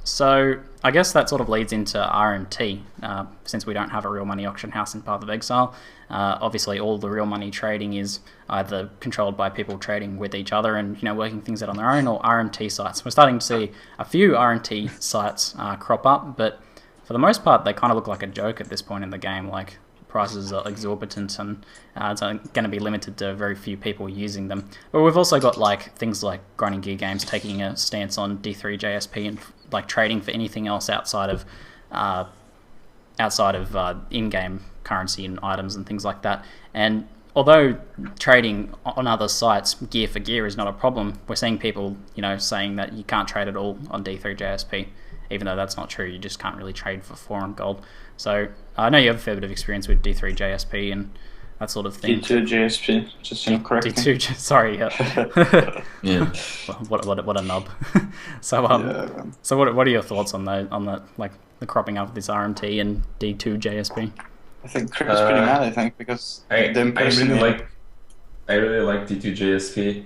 So I guess that sort of leads into RMT, since we don't have a real money auction house in Path of Exile. Obviously, all the real money trading is either controlled by people trading with each other and working things out on their own, or RMT sites. We're starting to see a few RMT sites crop up, but for the most part, they kind of look like a joke at this point in the game. Like, prices are exorbitant, and it's going to be limited to very few people using them. But we've also got like things like Grinding Gear Games taking a stance on D3 JSP and like trading for anything else outside of in-game currency and items and things like that. And although trading on other sites gear for gear is not a problem, we're seeing people saying that you can't trade at all on D3 JSP, even though that's not true. You just can't really trade for foreign gold. So I know you have a fair bit of experience with D3 JSP and that sort of thing. D2 JSP, just correct me. D2, sorry. Yeah. Yeah. What a nub. So what are your thoughts on the cropping up of this RMT and D2 JSP? I think Krip is pretty mad. I think because I really like D2 JSP.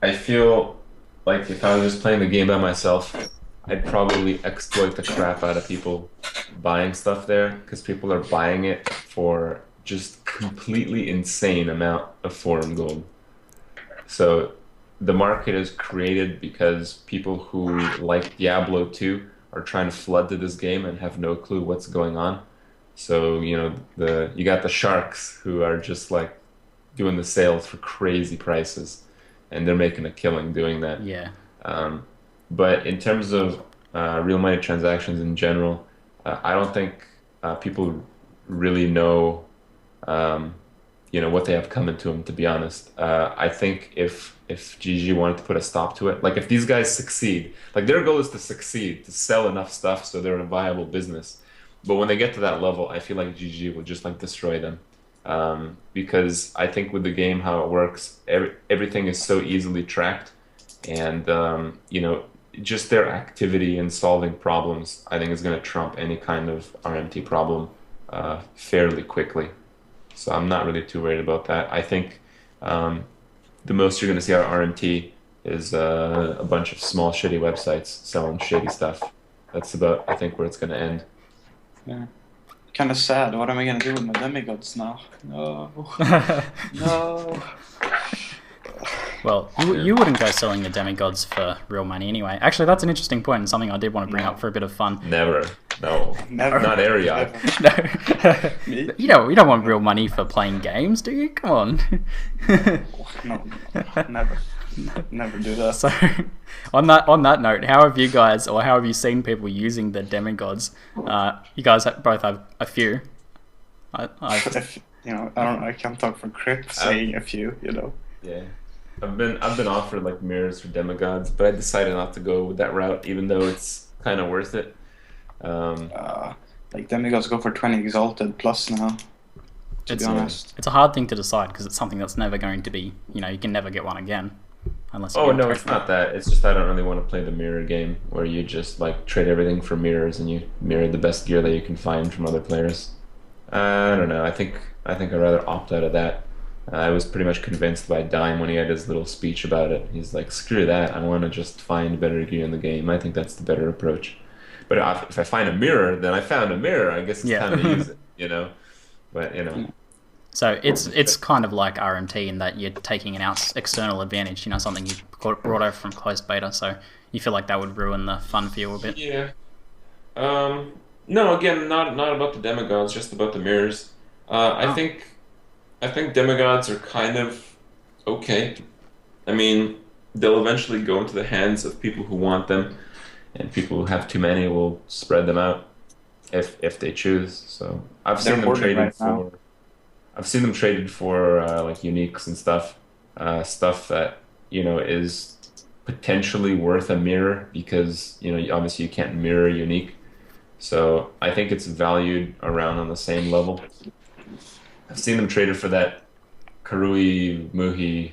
I feel like if I was just playing the game by myself, I'd probably exploit the crap out of people buying stuff there, because people are buying it for just completely insane amount of foreign gold. So the market is created because people who like Diablo 2 are trying to flood to this game and have no clue what's going on. So you got the sharks who are just like doing the sales for crazy prices, and they're making a killing doing that. Yeah. But in terms of real money transactions in general, I don't think people really know, what they have coming to them, to be honest. I think if GG wanted to put a stop to it, like if these guys succeed, like their goal is to succeed, to sell enough stuff so they're a viable business. But when they get to that level, I feel like GG will just like destroy them. Because I think with the game, how it works, everything is so easily tracked, and just their activity in solving problems, I think, is going to trump any kind of RMT problem fairly quickly. So I'm not really too worried about that. I think the most you're going to see out of RMT is a bunch of small shitty websites selling shitty stuff. That's about, I think, where it's going to end. Yeah. Kind of sad. What am I going to do with my demigods now? No. No. Well, you wouldn't go selling your demigods for real money anyway. Actually, that's an interesting point and something I did want to bring up for a bit of fun. Never. No. Never. Not Arioc. No. You don't want real money for playing games, do you? Come on. No. Never. Never do that. So, on that note, how have you guys, or how have you seen people using the demigods? You guys both have a few. I can't talk for Krip saying a few. Yeah. I've been offered like mirrors for demigods, but I decided not to go with that route, even though it's kind of worth it. Like demigods go for 20 exalted plus now. To be honest, it's a hard thing to decide because it's something that's never going to be. You can never get one again, unless. No, it's not that. It's just I don't really want to play the mirror game where you just like trade everything for mirrors and you mirror the best gear that you can find from other players. I don't know. I think I'd rather opt out of that. I was pretty much convinced by Dime when he had his little speech about it. He's like, screw that, I want to just find better gear in the game. I think that's the better approach. But if I find a mirror, then I found a mirror. I guess it's time to use it, But, So it's kind of like RMT in that you're taking an external advantage, something you brought over from closed beta, so you feel like that would ruin the fun for you a bit. Yeah. No, again, not about the demigods, just about the mirrors. I think demigods are kind of okay. I mean, they'll eventually go into the hands of people who want them, and people who have too many will spread them out if they choose. So I've seen them traded for. I've seen them traded for like uniques and stuff that is potentially worth a mirror because obviously you can't mirror unique. So I think it's valued around on the same level. I've seen them traded for that Karui Muhi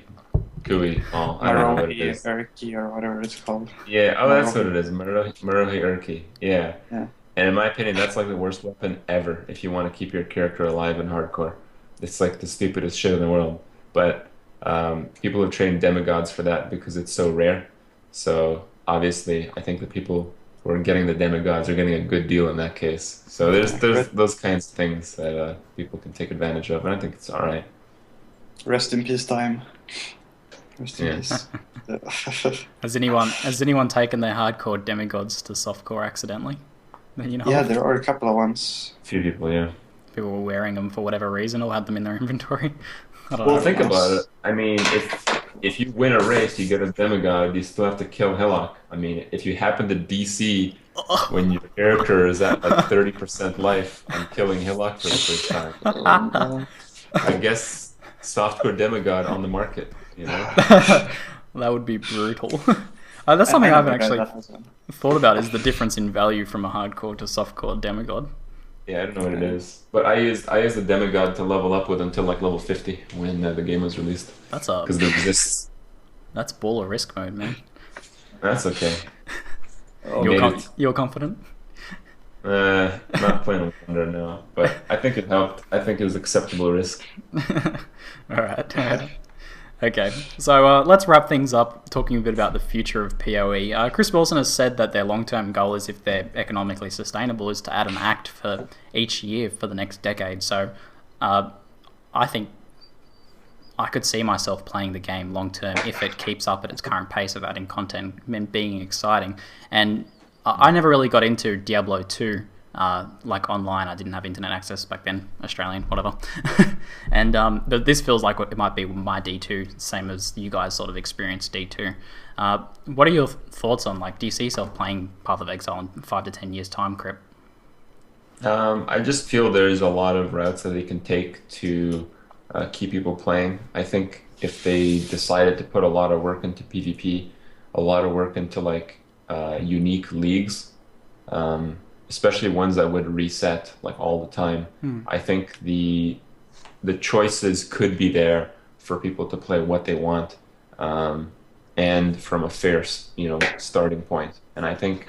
Kui. Oh, I don't know what it is. Urki or whatever it's called. Yeah, that's what it is. Marohi Urki. Yeah. And in my opinion, that's like the worst weapon ever if you want to keep your character alive in hardcore. It's like the stupidest shit in the world. But people have trained demigods for that because it's so rare. So obviously, I think the people who are getting the demigods are getting a good deal in that case. So there's those kinds of things that people can take advantage of, and I think it's all right. Rest in peace time. Rest in peace. Has anyone taken their hardcore demigods to softcore accidentally? Yeah, there are a couple of ones. A few people, yeah. People were wearing them for whatever reason or had them in their inventory. I don't Well, know. think about it. I mean, if you win a race, you get a demigod, you still have to kill Hillock. I mean, if you happen to DC when your character is at like 30% life and killing Hillock for the first time, I guess softcore demigod on the market, you know? That would be brutal. That's something I haven't actually thought about, is the difference in value from a hardcore to softcore demigod. Yeah, I don't know what it is, but I used the demigod to level up with until like level 50 when the game was released. That's because the resists. That's baller risk mode, man. That's okay. You're confident? Not playing with Thunder now, but I think it helped. I think it was acceptable risk. All right. Okay, so let's wrap things up talking a bit about the future of PoE. Chris Wilson has said that their long-term goal is, if they're economically sustainable, is to add an act for each year for the next decade. So I think I could see myself playing the game long-term if it keeps up at its current pace of adding content and being exciting. And I never really got into Diablo 2. Like online, I didn't have internet access back then, Australian, whatever. And this feels like it might be my D2, same as you guys sort of experienced D2. What are your thoughts on, like, do you see yourself playing Path of Exile in 5 to 10 years time, Krip? I just feel there's a lot of routes that they can take to keep people playing. I think if they decided to put a lot of work into PvP, a lot of work into like unique leagues, especially ones that would reset like all the time. I think the choices could be there for people to play what they want, and from a fair, starting point. And I think,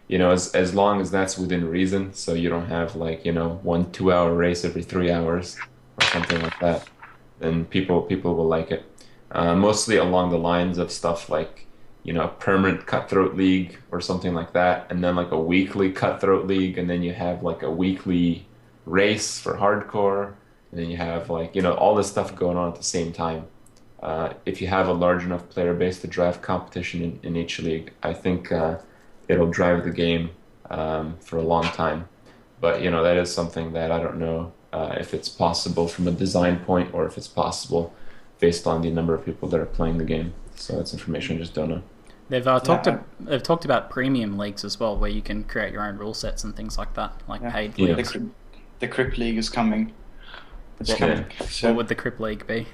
as long as that's within reason, so you don't have like 1 2-hour race every 3 hours or something like that, then people will like it. Mostly along the lines of stuff like a permanent cutthroat league or something like that, and then like a weekly cutthroat league, and then you have like a weekly race for hardcore, and then you have like all this stuff going on at the same time. If you have a large enough player base to drive competition in each league, I think it'll drive the game for a long time. But that is something that I don't know if it's possible from a design point, or if it's possible based on the number of people that are playing the game. So that's information I just don't know. They've talked about premium leagues as well, where you can create your own rule sets and things like that, like paid leagues. The Crip League is coming. What would the Crip League be?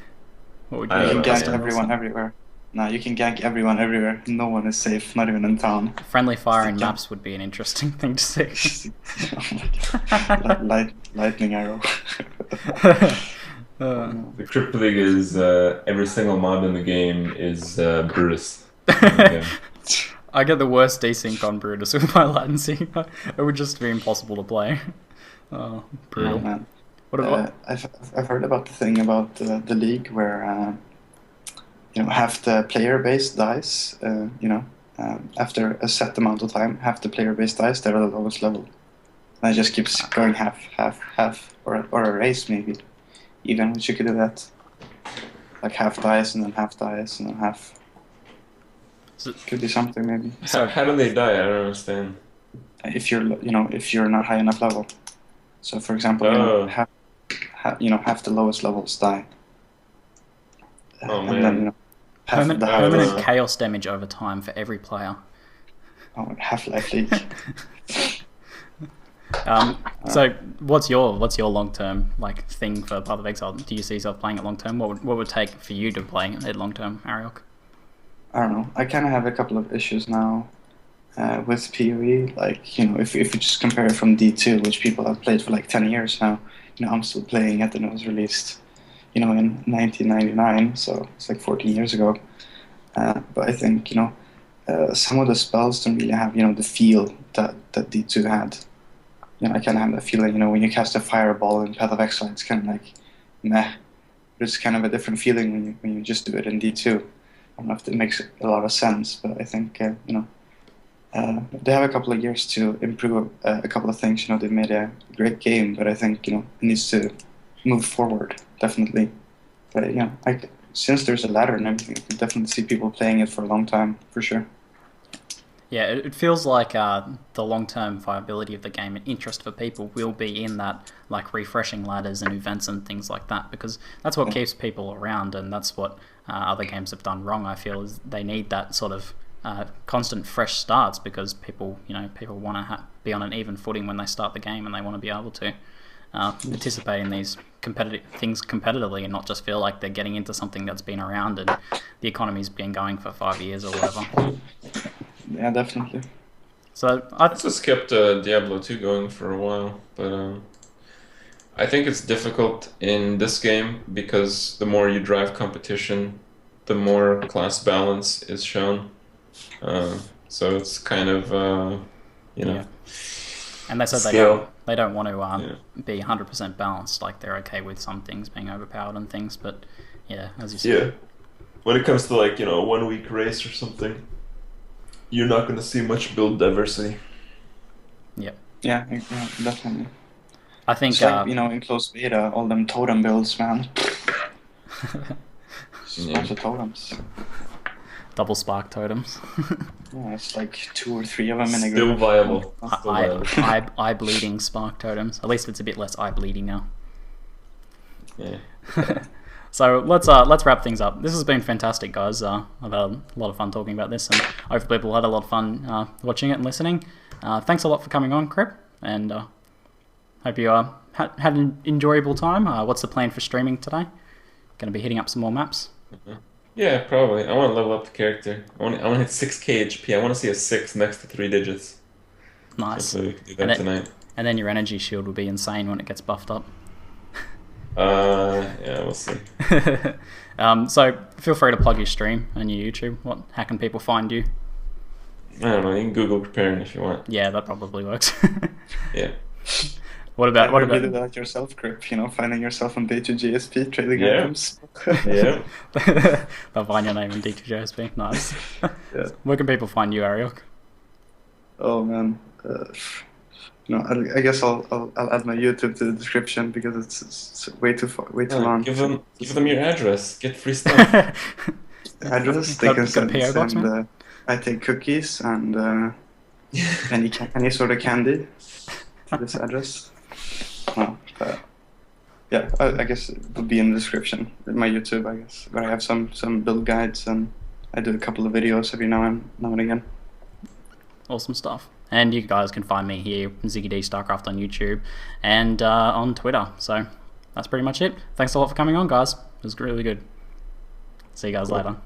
What would you can gank everyone everywhere. No, you can gank everyone everywhere. No one is safe, not even in town. Friendly fire in maps would be an interesting thing to see. Oh my God. Lightning arrow. The Crip League is every single mob in the game is Brutus. I get the worst desync on Brutus with my latency. It would just be impossible to play. Oh, brutal. Man. I've heard about the thing about the league where half the player base dies. After a set amount of time, half the player base dies. They're at the lowest level, and it just keeps going half, or a race maybe. Even which you could do that, like half dies and then half dies and then half. So, could be something maybe. So how do they die? I don't understand. If you're not high enough level. So for example, half the lowest levels die. Man. And then permanent chaos damage over time for every player. Oh, Half-Life League. So what's your long-term thing for Path of Exile? Do you see yourself playing it long-term? What would it take for you to play it long-term, Arioc? I don't know. I kind of have a couple of issues now with PoE. If you just compare it from D2, which people have played for 10 years now, I'm still playing it, and it was released, in 1999, so it's 14 years ago. But I think, some of the spells don't really have, the feel that D2 had. I kind of have that feeling, when you cast a fireball in Path of Exile, it's kind of meh. But it's kind of a different feeling when you just do it in D2. I don't know if it makes a lot of sense, but I think, They have a couple of years to improve a couple of things. They made a great game, but I think it needs to move forward definitely. But since there's a ladder and everything, I can definitely see people playing it for a long time for sure. Yeah, it feels like the long-term viability of the game and interest for people will be in that, like refreshing ladders and events and things like that, because that's what keeps people around, and that's what other games have done wrong. I feel is they need that sort of constant fresh starts, because people want to be on an even footing when they start the game, and they want to be able to participate in these competitive things competitively, and not just feel like they're getting into something that's been around and the economy's been going for 5 years or whatever. Yeah, definitely. So This has kept Diablo 2 going for a while, but I think it's difficult in this game because the more you drive competition, the more class balance is shown. So it's kind of, Yeah. And they said they don't want to be 100% balanced. Like, they're okay with some things being overpowered and things, but yeah, as you said. Yeah. When it comes to like, a 1 week race or something, you're not going to see much build diversity. Yep. Yeah, definitely. I think it's like, in closed beta, all them totem builds, man. Bunch of totems. Double spark totems. Yeah, it's like 2 or 3 of them in a Still group. viable. Eye bleeding spark totems. At least it's a bit less eye bleeding now. Yeah. So let's wrap things up. This has been fantastic, guys. I've had a lot of fun talking about this, and hopefully people had a lot of fun watching it and listening. Thanks a lot for coming on, Krip, and hope you had an enjoyable time. What's the plan for streaming today? Going to be hitting up some more maps? Yeah, probably. I want to level up the character. I want to hit 6k HP. I want to see a 6 next to 3 digits. Nice. So we can do that tonight. And then your energy shield will be insane when it gets buffed up. Yeah, we'll see. So feel free to plug your stream and your YouTube. How can people find you? I don't know. You can Google Kripparrian if you want. Yeah, that probably works. Yeah. What about you do that yourself, Krip? Finding yourself on D2GSP trading items. Yeah. They'll find your name in D2GSP. Nice. Yeah. Where can people find you, Arioc? Oh man. I guess I'll add my YouTube to the description because it's way too long. Give them your address. Get free stuff. Address? They can send. I take cookies and any sort of candy to this address. Yeah, I guess it will be in the description. My YouTube, I guess, where I have some build guides and I do a couple of videos every now and again. Awesome stuff. And you guys can find me here, ZiggyD StarCraft on YouTube and on Twitter. So that's pretty much it. Thanks a lot for coming on, guys. It was really good. See you guys later.